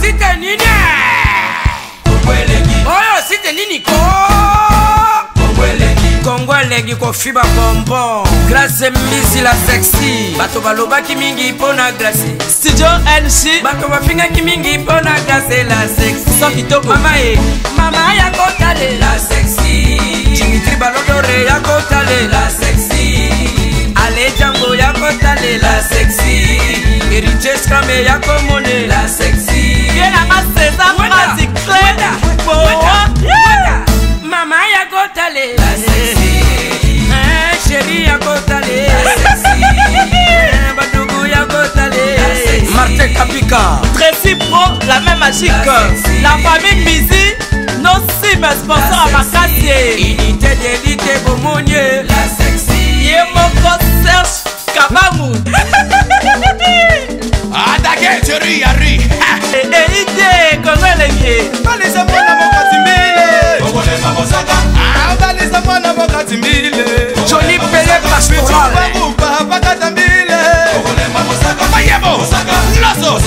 site nini oyo site nini ko Kongolegi ko fiba bonbon Grâce Mbisi la sexy bato balobaki mingi pona glace Studio NC bato bafingaki mingi pona glace la sexy so kitoko mama ya kotale la sexy Dimitri Balodore ya kotale la sexy Ale Django ya kotale la sexy Eriche Scrame ya komone la sexy Yena ma César Magic Mama ya kotale la sexy Chérie ya kotale la sexy Batougou ya kotale la sexy Martin Kapika Tracy Pro, la même magique la famille Mbisi nos sim sponsors à Makassi Unité d'élite Bomonier la sexy Yemoko Serge Kabamu Adake Thierry Yari Ide Kongolegi Balisa mwana mokatimbile Kongole mamosaka Balisa mwana mokatimbile Johnny Pelé Pastoral Bakatambile Kongole mamosaka Mayebo Lazo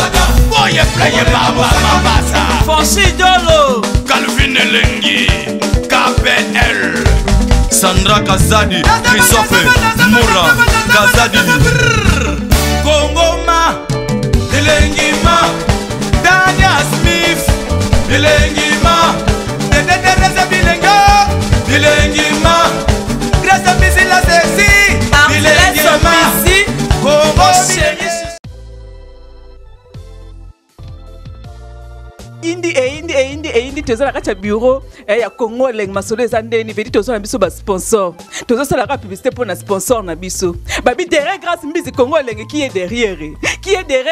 Boye playe baba mabasa Fonchi Dolo Calvin Elengi KPL Sandra Kazadi Christophe Moura Kazadi Kongoma Elengima Dania Smith Elengima Teresa Bilenga Elengima Grâce Mbisi la sexy Elengima Kongo indi tozala kati ya bureau ya Congo leng masolo eza ndeni vedi tozala biso ba sponsor tozosala ka publicité pour na sponsor na biso babi derrière Grâce Mbisi Congo leng qui est derrière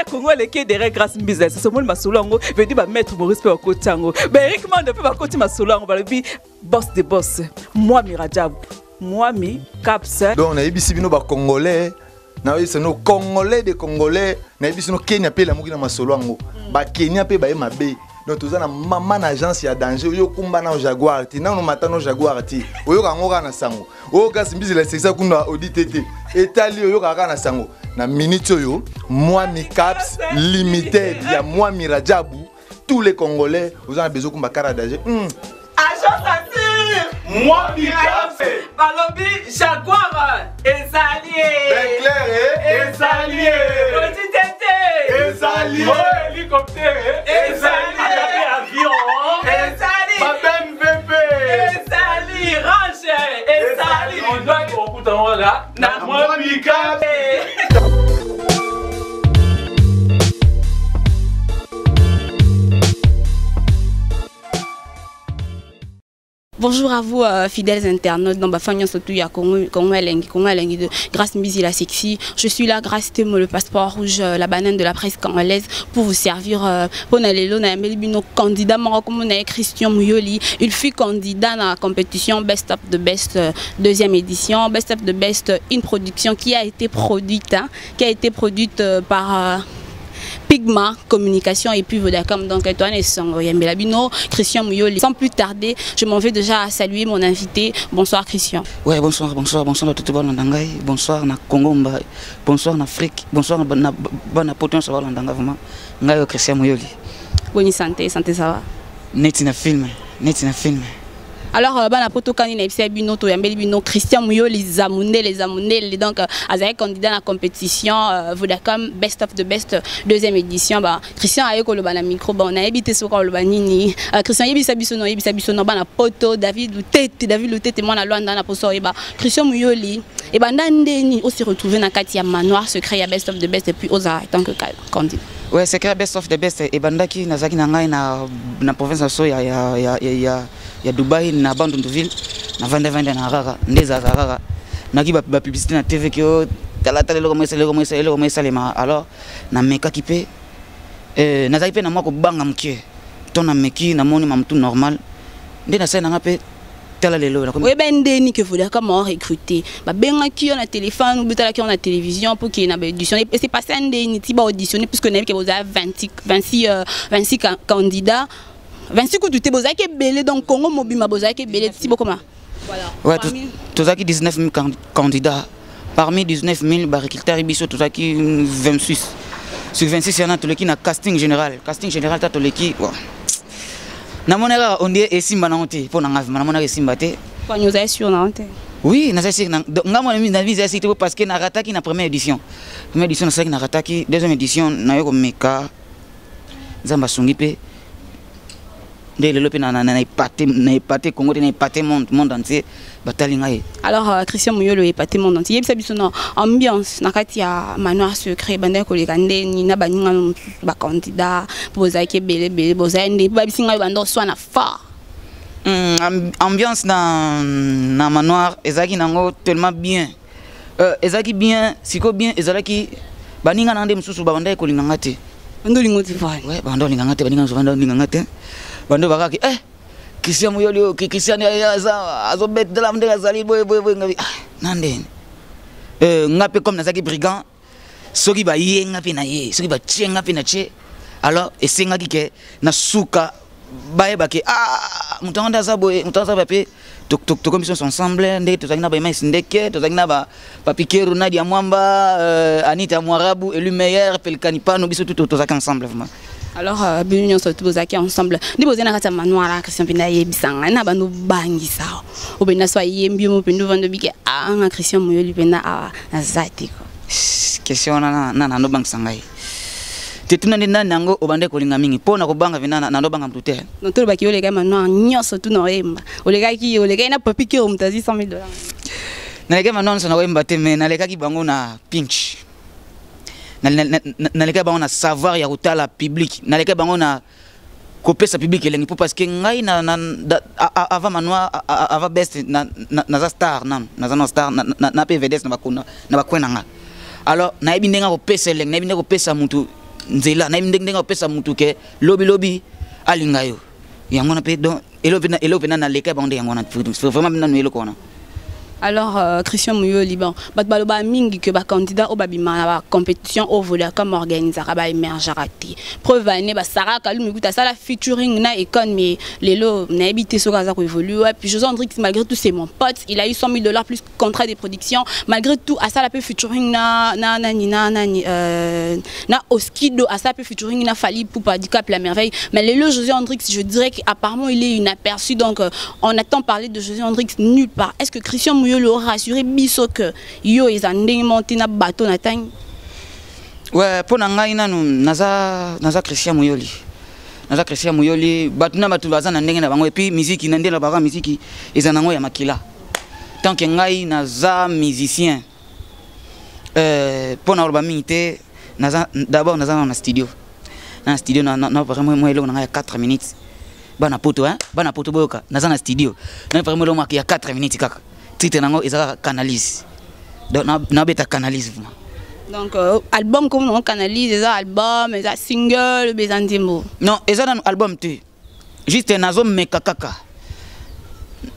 Congo leng qui est derrière Grâce Mbisi c'est ce monde masolo ngo vedi ba mettre Maurice pe kotango ba Eric Mande pe ba koti masolo ngo babi boss de boss moi Mirajab moi mi caps donc on a ibisi bino ba congolais na c'est nos congolais de congolais na ibisi no Kenya pe la muki na masolo ngo ba Kenya pe ba mabe donc tous na maman agence ya danger yo kumba na Jaguar ti na no matano Jaguar ti oyo kangoka na sango oyo Grâce Mbisi la sexa kuna auditete etali oyo kaka na sango na minute oyo moi mi caps limited ya moi Mirajabu tous les congolais vous avez besoin kumba kara danger agence assure moi mi caps balobi Jaguar ezalié Ezalié petit tété Ezalié hélicoptère Ezalié avion ezali Babem VP ezali range ezali on doit okuta wala na moi mi caps Bonjour à vous, fidèles internautes. Dans ma famille, surtout, il y a Congo Elengi de Grâce Mbisi la sexy. Je suis là, Grâce Temo, le passeport rouge, la banane de la presse congolaise, pour vous servir. Pour nos candidats, Christian Mouyoli. Il fut candidat dans la compétition Best of the Best, deuxième édition. Best of the Best, une production qui a été produite, par Pigma Communication et puis Vodacom. Donc Antoine et Yambelabino, Christian Mouyoli. Sans plus tarder, je m'en vais déjà à saluer mon invité. Bonsoir Christian. Ouais, bonsoir à tout le monde. Bonsoir na Congo, bonsoir en Afrique, bonsoir na bonne potence à l'Andanga vraiment. Ngayo Christian Mouyoli. Bonne santé, ça va. Net na film. Alors, bana poto kanina epsia bino to yambeli bino Christian Mouyoli les Amoundé donc azay candidat à la compétition Vodacom Best of the Best deuxième édition ba Christian ayeko lo bana micro ba on a habité soko lo banini Christian yebisa biso no bana poto David Lutete moi na Luanda na poso ba Christian Mouyoli et ba ndeni aussi retrouver na kati ya manoir secret ya Best of the Best et puis oza tant que candidat. Ouais, secret Best of the Best et bandaki nazaki na ngai na province so ya Dubai na Bandundu-ville na vende na rara ndeza rara naki ba publicité na TV que tala le comment ça alors na meka kipe nazaki pe na moi ko banga mkie to na meki na moni mamtu normal nde na sena ngape tala lelo na oui ben ndeni que vous comment recruter ba benga ki on a téléphone ou bitala ki on a télévision pour qu'il y ait une audition et c'est passé ndeni ti ba auditionner puisque na que vous avez 26 candidats 26 coups de thé bozaki belé donc Congo mobima bozaki belé ti bokoma voilà ouais tozaki 19 000 candidats parmi 19 000 ba recruter biso tozaki 26 sur 26 yana toleki na casting général ta toleki bon na monera on dit esimba na honte pour na ngavima na monera esimba te kwa nous est sur na honte oui na sasi na ngamo na visa c'est parce que na rataki na première édition na saki na rataki deuxième édition na yoko meka zamba sungipe de lelo pe na ipate Congo na ipate monde entier batali ngai. Alors Christian Muyolo ipate monde entier yebisa biso na ambiance na kati ya manoir secret banda ko lekande ni na baninga ba candidat poza ke bele boza ndé ba bisinga banda so na fort. Ambiance na manoir ezaki nango tellement bien. Ezaki bien, siko bien ezalaki baninga na ndé mususu ba banda ko linganga te. Bando lingoti fa. Ouais, bando linganga te baninga so bando linganga te. Bando bakaki Christian Muyolo Christian azo bet de la mde azali boy ngabi nandeni ngape comme nazaki brigand soki ba yenga pe na ye soki ba tchenga pe na tche alors esenga kike na suka baye bake mutanda za boy mutanda ba pe tok comme ils sont ensemble ndé tozaki na ba mais ndeke tozaki na ba papikeru Nadia Mwamba Anita Mwarabu élu meilleur pel kanipano biso tout tozaki ensemble vraiment. Alors bienvenue sur tous ensemble ni bozena kata manoir Christian Pina yebisanga na bando bangisa obena so yembi mo pendo vando bike anga Christian Muyolo pena na zati ko question na no bangsanga tetuna ndina nango obande kolinga mingi pona ko banga vina na no banga mtute no to baki olega manoir nyoso tu no yemba olega na papike o mtazi $100,000 na lega manoir so na yemba te me na lega ki bango na pinch na leka bango na savoir ya kotala public na leka bango na kopesa public elengi po parce que ngai na avant manoir avant best na za star na star na PVDS na bakuna nga alors na ebi ndenga kopesa elengi na ebi ndenga kopesa mutu nzela na ebi ndenga kopesa mutu ke lobi alinga yo yango na pe donc elobi na leka bango yango na vraiment na no eloko na. Alors Christian Muyolo Liban baloba mingi que ba candidat au babima na compétition au volet comme organisateur ba émerger raté preuve année ba Sarah Kalou mikuta ça la featuring na icon mais lelo na habité so kaza ko évoluer puis José Andrix malgré tout c'est mon pote il a eu $100,000 plus contrat de production malgré tout à ça la peu featuring na Oskido à ça peu featuring na Fali pour handicap la merveille mais lelo José Andrix je dirais qu'apparemment il est inaperçu donc on attend parler de José Andrix nulle part. Est-ce que Christian Muyolo rassuré biso que yo ezandeng monté na bateau na tang ouais pour ngai nanu naza Christian Muyolo batuna batu bazana ndenge na bango et puis musique na ndela baka musique ezanango ya makila tant que ngai naza musicien pour na roba mité naza d'abord naza na studio na vraiment moi eloko na 4 minutes bana poto boyoka naza na studio na vraiment eloko ya 4 minutes kaka titre nango ezaka canalise donc na beta canalise vraiment donc album comme on canalise eza album eza single bezandimo non eza na album te juste nazo meka kaka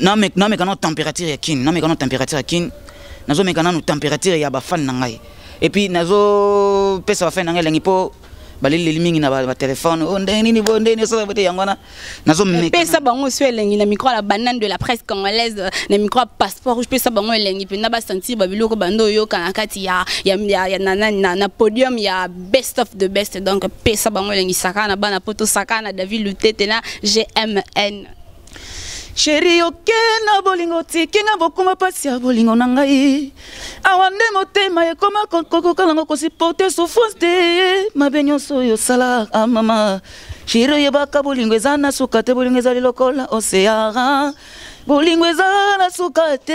na meka na température ya kin nazo meka na température ya ba fan na ngai et puis nazo pesa ba fan na ngai lengi po baleli mingi na ba téléphone ndeni so bote yangona nazo meka pesa bango so elengi na micro la banane de la presse congolaise na micro passeport rouge pesa bango elengi pe na ba sentir ba biloko bando yo kana kati ya na podium ya best of the best donc pesa bango elengi sakana bana poto sakana David Lutete na GMN. Chérie okena bolingo tikinga bokuma pasi ya bolingo na ngai awande motema ekoma kokokalango kosipote souffrance te mabenyo so yo sala mama chérie yebaka bolingo eza na suka te bolingo eza lokola océan bolingo eza na suka te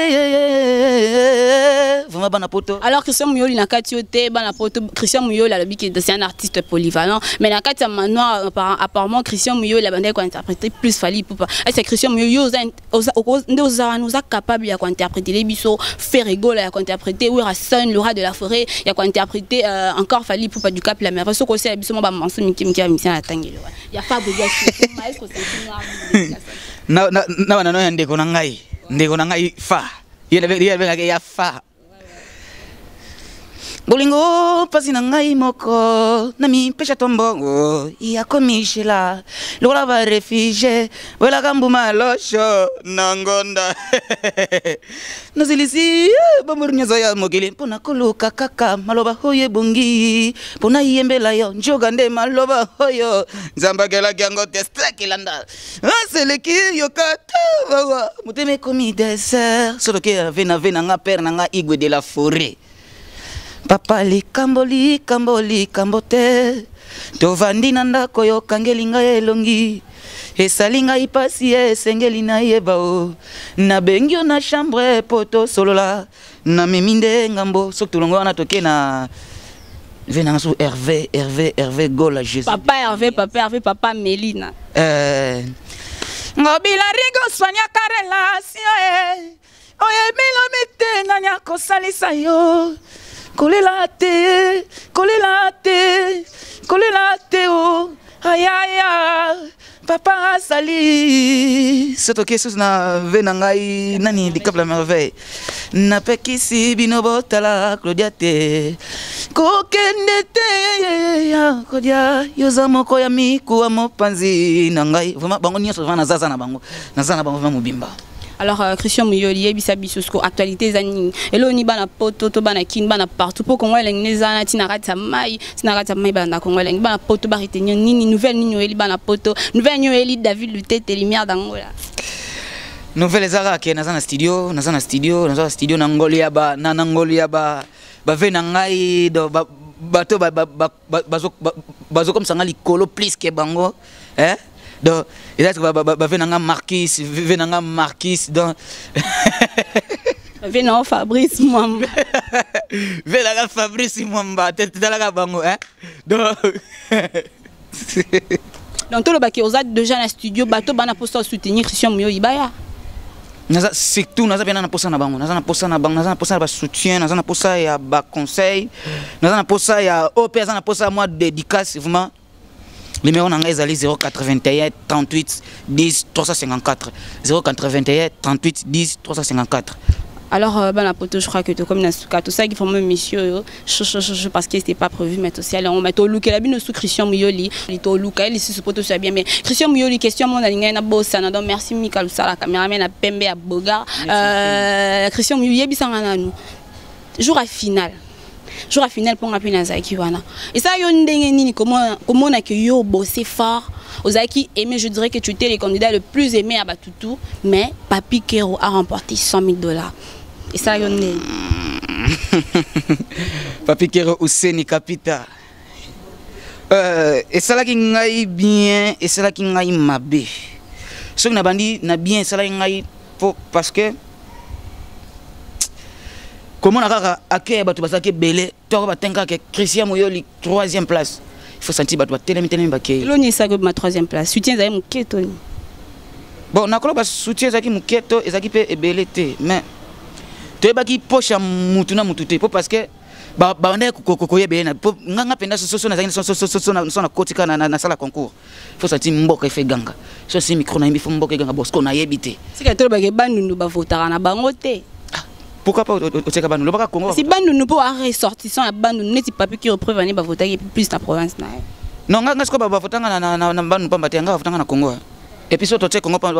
vraiment bana poto. Alors Christian Muyolo na kati te bana poto Christian Muyolo alobi que c'est un artiste polyvalent mais na kati manoir apparemment Christian Muyolo la bande ko interpréter plus Fali Ipupa est-ce que Christian Muyolo nous a capable ya ko interpréter les biso Ferrego la ko interpréter Wirason Laura de la Forêt ya ko interpréter encore Fali Ipupa du Cap la mer parce que aussi la biso ba manso miki amisa na tangelo ya Fabio Gachi maestro c'est na ndeko na ngai fa yele ya fa Bolingo pasi na ngai moko na mipesha tombongo yakomishila lokola ba refugie wela kambuma losho na ngonda nazilisi bamurnyaza ya mogeli mpona koluka kaka maloba hoye bongi mpona yembela yo njoga nde maloba hoyo nzambakela kyango testakilanda aseleki yokata wawa muteme komi dessert sotoke vena nga père na nga igwe de la forêt. Papa likambo te tovandi na ndako yo kangeli ngai elongi esali ngai pasi esengeli na yeba o nabengi yo na chambre poto solola na memi nde ngambo soki tolongo wana toke na venanga so Hervé Gola Jésus Papa Hervé Melina ngobila rigo soigna relation oye milomite nanya kosalisa yo kolela te o ayaya papa sali sotoke sus na venangai nani likap la merveille na pekisi binobotala Claudia te kokende te ya Claudia yoza moko ya miku wa mopanzi nangai vraiment bango nyonso vana zaza na bango vraiment mobimba. Alors Christian Muyoli ebisa bisosko actualité zani elo ni bana poto to bana kin bana partout pour kongo eleng nezana tinarata mai bana kongo eleng bana poto ba retenir nini nouvelle nini eli bana poto nouvelle nyo eli David Lutete lumière d'Angola nouvelle zara ke nazana studio na Angolia ba na Angolia ba vena ngai do bato bazo comme ça ngali kolo plus ke bango donc il a venanga Marquis donc venanga Fabrice Mwamba venanga Fabrice Mwamba tetala bango donc tout le baki oza déjà na studio bato bana posta soutenir Christian Muyoli baya naza surtout naza bien na posta na bango naza na posta ba soutien naza na posta ya ba conseil naza na posta ya OP naza na posta moi dédicace vraiment. Le numéro est 081 38 10 354. 081 38 10 354. Alors, ben, la poteau, je crois que tout comme tout ça qui font même monsieur, parce que c'était pas prévu, mais aussi, on met au look, elle a bien sous Christian Muyoli, il est au look, elle ici, ce poteau, c'est bien, mais Christian Muyoli, question, mon ami, na bossa, na donc merci, Michael, ça, la caméraman, a Pembe, à Boga, Christian Muyoli, bisangana nous. Jour à finale pour appeler Nazaki wana. Et ça yo ndenge nini comment on a que yo bossé fort Ozaki aimé, je dirais que tu étais le candidat le plus aimé à Batutu, mais Papi Kero a remporté $100,000. Et ça yo ndenge Papi Kero Ouseni Kapita. Et ça là qui ngai bien et ça là qui ngai mabe. Ce que na bandi na bien ça là ngai parce que comment on a accueilli Batou Basake Belé, Toro Batenka que Christian Muyoli 3e place. Il faut sentir Batou Telemi Baké. L'on est ça que ma 3e place. Soutien Zaki Mouketo. Bon, na kolo ba soutien Zaki Mouketo et Zaki pe Belé te, mais tu es baki poche à Mutuna Mutute parce que ba on kokoye Belé na nganga penda so na Zaki na kotika na sala concours. Il faut sentir Mboka fait ganga. So si micro na mbi faut Mboka ganga bosko na yebité. C'est que to ba ke bandu ba votara na bango te. Pourquoi pas au Tchèque Bandou? Le Congo. Si Bandou nous peut ressortissant à Bandou, n'est pas qui reprend venir voter plus la province. Non, on a ce qu'on va voter na Bandou pas battre, on va voter na Congo. Et puis surtout au Tchèque Congo va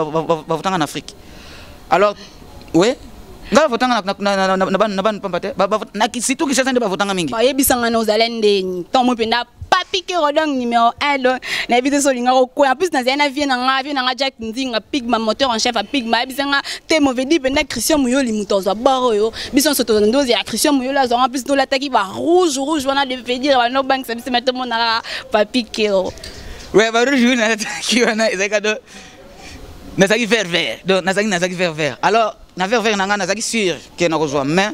voter en Afrique. Alors, oui. On va voter na Bandou pas battre. Na si tout qui s'est va voter en mingi. Bah yebisanga nos alende. Tant moi penda Papi Kero donc numéro 1 donc na vidéo so linga ko en plus na zena vie na Jack Ndinga Pigma moteur en chef à Pigma bisanga te mauvais dit penda Christian Muyoli mutozo baro yo bison soto ndozi ya Christian Muyoli zo en plus do l'attaque va rouge wana de fait dire no bank ça se mettre mon na Papi Kero ouais va rouge na attaque wana ezakado nazaki vert donc nazaki vert alors na vert nanga nazaki sûr que na kozwa main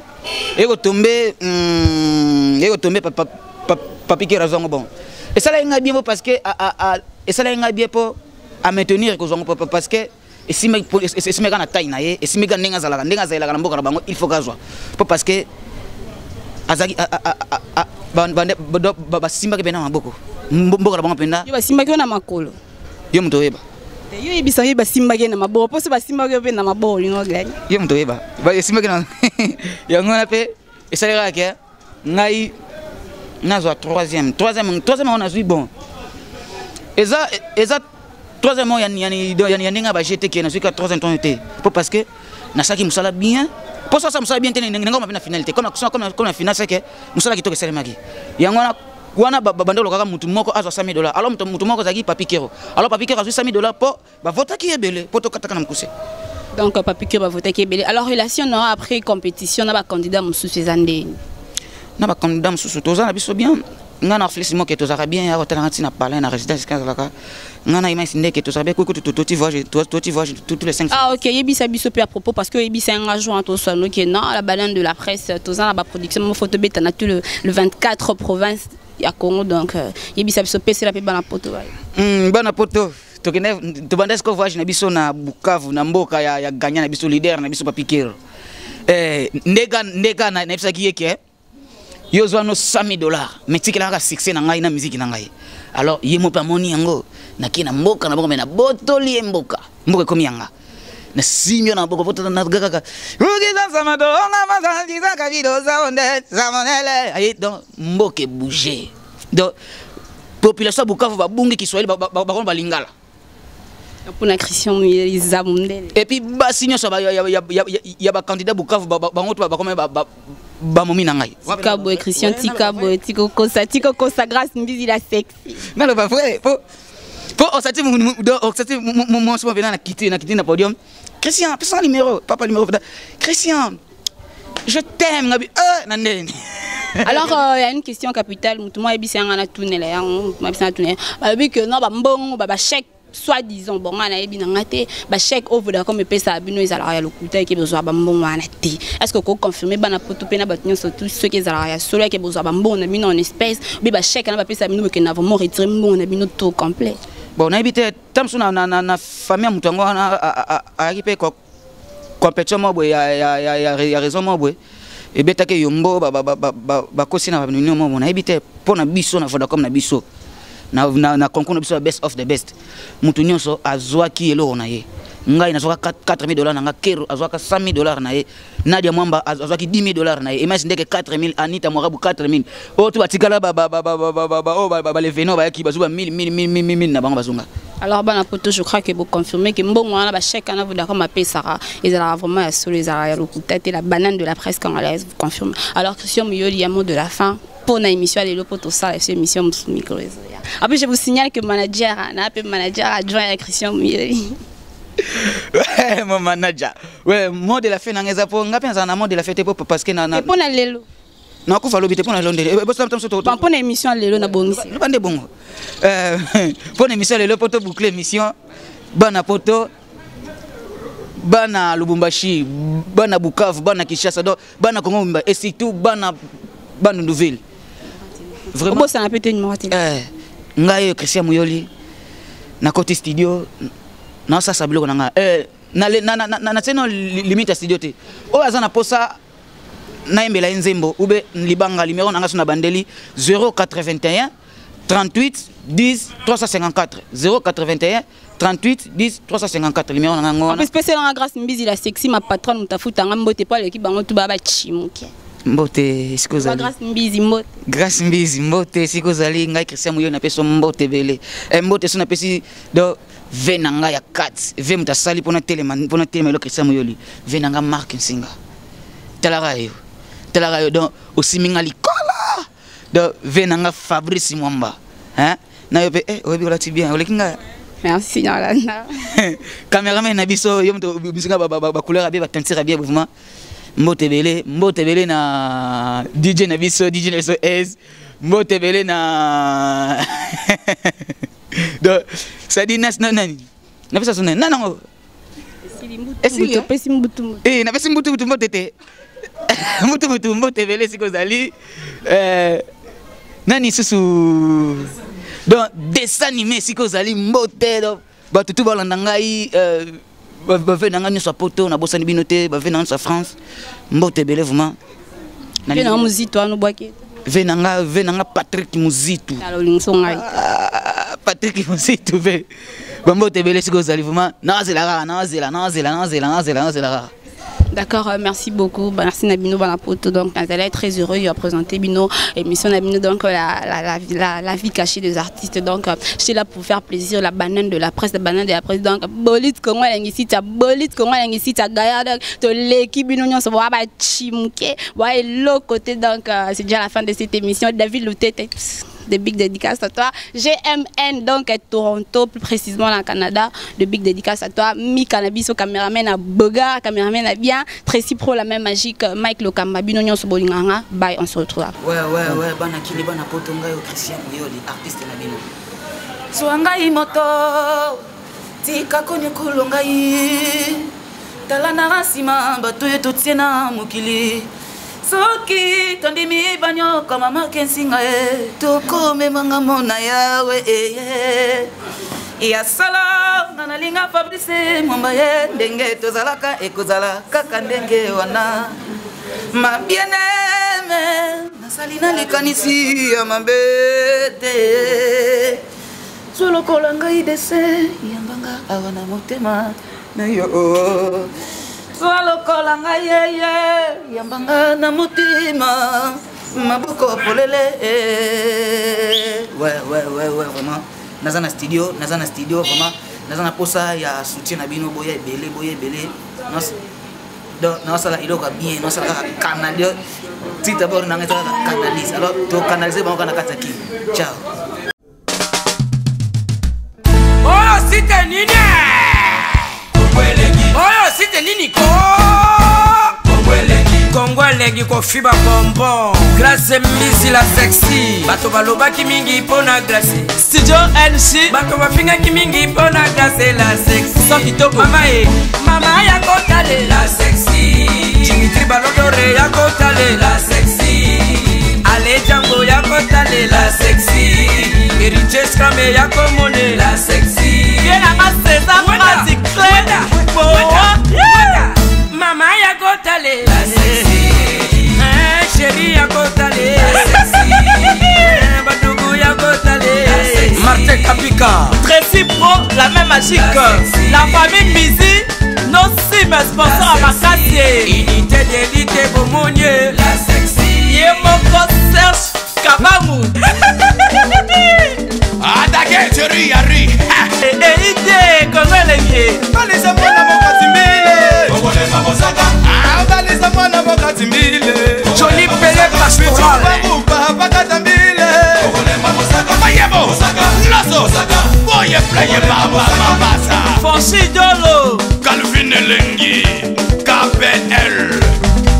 et ko tomber Papi Kero zongo bon. Et ça là bien parce que et ça là bien pour à maintenir que zongo parce que et si me na taille na ye et si me ga nenga zala na mboka na bango il faut gazwa parce que azaki ba simba ke bena maboko mboka na bango penda yo ba simba ke na makolo yo mto yeba yo ebisa ye ba simba ke na maboko pose ba simba ke pe na maboko lingo gani yo mto yeba ba simba ke na yango na pe et ça là ke ngai nazwa troisième on a vu bon eza troisième ya ndenge ba jeté ki na suka troisième ton été parce que na saki musala bien pour ça musala bien tene ndenge ngoma na finalité comme la finale c'est que musala ki to keselemaki yango na wana bandolo kaka mutu moko azwa $100 alors mutu moko zaki Papi Kero alors Papi Kero azwi $100 po ba voter ki ebele po to kataka na mukuse donc Papi Kero ba voter ki ebele alors relation non après compétition na ba candidat mususu ezande na ba candidat mususu toza na biso bien ngana flexion que tozaka bien ya hotel ngati na parler na résidence kazalaka ngana imagine que tozaka ko tu vois tous les 5 ah OK yebisa biso pe à propos parce que yebisa engagement to sono que non la balance de la presse toza na ba production mo photo beta na tout le 24 provinces ya Congo donc yebisa biso pe c'est la pe bana poto bana poto tokene to banda ko voyage na biso na Bukavu na mboka ya gagner na biso leader na biso Papi Kero ndega na bisa kiyeke yo zwano $100 mais tikela ka succès na ngai na musique na ngai alors yemo pa moni yango na kina mboka na bongo na botoli mboka komi yanga na simio na boko poto na gaga ugiza samado na mazanji za kabido za onde za monele ayi donc mboke bouger donc population Bukavu ba bungi Kiswahili ba lingala pour la Christian Muyeliza Mundele et puis ba sinyo so ba ya ba candidat Bukavu ba ngoto ba comme ba momi na ngai Tikabo Christian Tikabo Tiko Kosa grâce mbizi la sexy non le pas vrai pour osati mon so venant na quitter na podium Christian personne numéro papa numéro Christian je t'aime ngabi nandeni alors il y a une question capitale mutuma ebisanga na tunela yango mabisanga tunela ba bi que non ba mbongo ba chèque soit disons bon on a bien ngate ba chèque over da comme pesa bino ezala ya lokuta ke besoin ba mbongo ana te est-ce que ko confirmer bana poto pena batinyo surtout ceux qui ezala ya solo ke besoin ba mbongo na bino en espèce bi ba chèque na ba pesa bino ke na vraiment retirer mbongo na bino tout complet bon na ebité tamsu na famille mutu ngo a kipe ko compétition mo ya raison mo boy et betake yombo ba kosina ba nino mo na ebité pona biso na voda comme na biso na concours na biso best of the best mutu nyonso azwaki eloko na ye ngai nazwaka $4000 na nga Kero azwaka $100,000 na ye Nadia Mwamba azwaki $10,000 na ye imagine ndeke 4000 Anita Morabu 4000 oto batikala ba leveno ba yaki bazuba 1000 na bango bazunga alors bana poto je crois que vous confirmez que mbongo wana ba chèque na vous d'accord ma pesara ezala vraiment ya solo ezala ya lokuta te la banane de la presse congolaise vous confirmez alors Christian Muyoli ya mot de la fin pour une émission de pour tout ça cette émission micro après je vous signale que manager adjoint à Christian Muyoli ouais mon manager ouais mot de la fin nangeza po ngapenza na mot de la fête parce que na pour na lelo na ko falo bité pour na londe pour une émission lelo na bongisi bande bongo pour une émission lelo poto boucler émission bana poto bana Lubumbashi bana Bukavu bana Kinshasa bana Congo et surtout bana nouvelle vraiment ça n'a pas été numéro ngai Christian Muyoli na côté studio na ça sabilo na na teno limite studio te o azana posa na embela nzembo ube libanga numéro nanga sona bandeli 081 38 10 354 081 38 10 354 numéro nanga ngona spécial en grâce mbizi la sexy ma patronne mutafuta ngambote pa l'équipe bango tu baba chimuke mbote sikozali grâce mbizi mbote sikozali ngai Christian Muyoli na peso mbote bele mbote so na pesi do venanga ya 4 ve mutasali pona telema lo Christian Muyoli venanga Mark Nsinga talarayo donc osiminga likola do venanga Fabrice Mwamba hein na yo pe obi ola ti bien olekinga merci Yolanda cameraman na biso yo mto bisinga ba couleur bien ba teinture bien mouvement mbote bele na DJ na biso DJ na so S mbote bele na donc ça dit nas nani na pesa sona nanango pesi mbutu na pesi mbutu mbote te mbutu mbote bele sikozali nani susu donc dessin animé sikozali mbote donc ba tutu balanda ngai ba venanga nyoso poto na bosani binote ba venanga sa France mbote bele vraiment na musique toi no boake venanga Patrick Muzitu alors lingsongai Patrick Muzitu ve bambote bele sikozali vraiment nazela D'accord, merci beaucoup. Merci Nabino Banapoto. Donc, nous allons être très heureux de présenter Bino, émission Nabino, donc la vie cachée des artistes. Donc, je suis là pour faire plaisir la banane de la presse, Donc, Bolit Kongo Lengisita, Bolit Kongo Lengisita, Gaïa, donc, l'équipe Bino, on se voit à Chimke, ouais, l'autre côté. Donc, c'est déjà la fin de cette émission. David Loutet, de big dédicace à toi. GMN, donc à Toronto, plus précisément dans le Canada, de big dédicace à toi. Mi Cannabis au caméraman à Boga, caméraman à bien. Tracy Pro, la même magique. Mike Lokamba, Binonyon Sobolinganga. Bye, on se retrouve là. Ouais, Banakili, Banapotonga, Christian Muyoli, artiste Nabino. Swangai moto, tika konye kulongai. Talana rasima, batoye totiena mukili. Soki tondimi banyo kama makensinga toko memanga mona yawe ya sala nanalinga Fabrice mwamba ye ndenge tozalaka ekozala kaka ndenge wana mabieneme nasalina likanisi ya mabete solo kolanga idese yambanga awana motema na yo Swalo kolanga yeye yambanga na mutima maboko polele ouais vraiment nazana studio vraiment nazana posa ya soutien na bino boye belé non ça là il est bien non ça là canadien si d'abord na ngata canalise alors to canaliser ba kana kataki ciao oh c'était nini oyo site nini ko Kongolegi ko fiba bonbon Grâce misi la sexy bato balobaki mingi pona grâce Studio NC bato bafingaki mingi pona grâce la sexy Sans kitoko Mama ya kotale la sexy Dimitri Balodore ya kotale la sexy Ale Django ya kotale la sexy Eriches Kame ya komone la sexy Yena ma César Magic Mama ya kotale la sexy Chérie ya kotale la sexy Badougou ya kotale la sexy Martin Kapika Tracy Pro, la même magique La famille Mizi nos cimes sponsors à Makassie Unité d'élite Bomounier la sexy Yemoko Serge Kabamou Adake chérie yari Ide Kongolenge Balisa mwana mokatimbile Kongole mamosaka Balisa mwana mokatimbile Johnny Pelé Pastoral Bakatambile Kongole mamosaka Mayebo Loso Boye pleye baba mabasa Fonchi Dolo Calvin Elengi KPL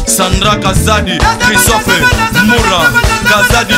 Sandra Kazadi Christophe Moura Kazadi